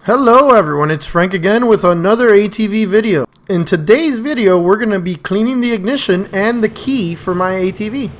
Hello everyone, it's Frank again with another ATV video. In today's video, we're going to be cleaning the ignition and the key for my ATV.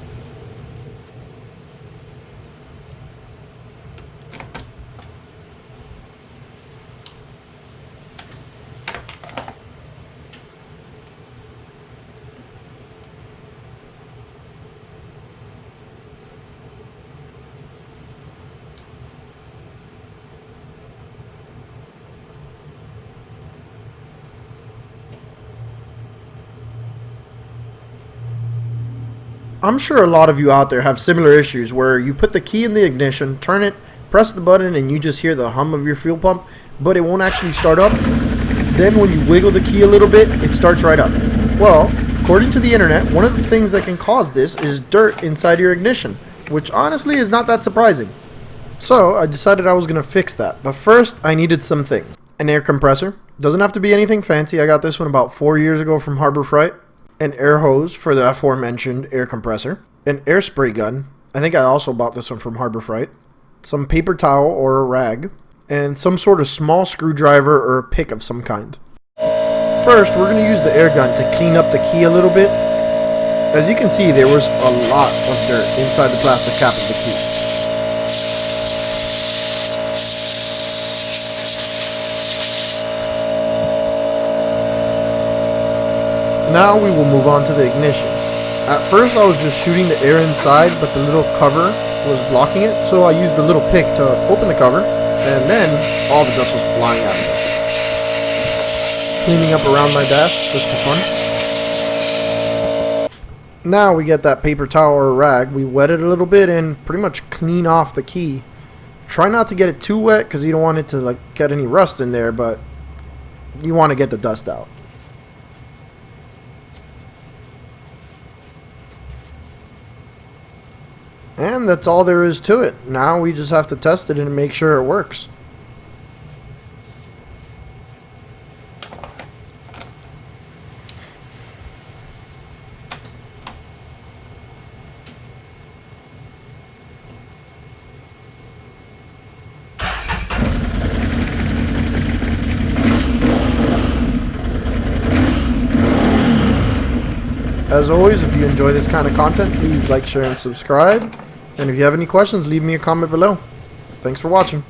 I'm sure a lot of you out there have similar issues where you put the key in the ignition, turn it, press the button, and you just hear the hum of your fuel pump, but it won't actually start up. Then when you wiggle the key a little bit, it starts right up. Well, according to the internet, one of the things that can cause this is dirt inside your ignition, which honestly is not that surprising. So I decided I was going to fix that, but first I needed some things. An air compressor. Doesn't have to be anything fancy. I got this one about 4 years ago from Harbor Freight. An air hose for the aforementioned air compressor, an air spray gun, I think I also bought this one from Harbor Freight, some paper towel or a rag, and some sort of small screwdriver or a pick of some kind. First, we're going to use the air gun to clean up the key a little bit. As you can see, there was a lot of dirt inside the plastic cap of the key. Now we will move on to the ignition. At first I was just shooting the air inside, but the little cover was blocking it, so I used the little pick to open the cover, and then all the dust was flying out of it. Cleaning up around my dash just for fun. Now we get that paper towel or rag, we wet it a little bit and pretty much clean off the key. Try not to get it too wet because you don't want it to get any rust in there, but you want to get the dust out. And that's all there is to it. Now we just have to test it and make sure it works. As always, if you enjoy this kind of content, please like, share, and subscribe. And if you have any questions, leave me a comment below. Thanks for watching.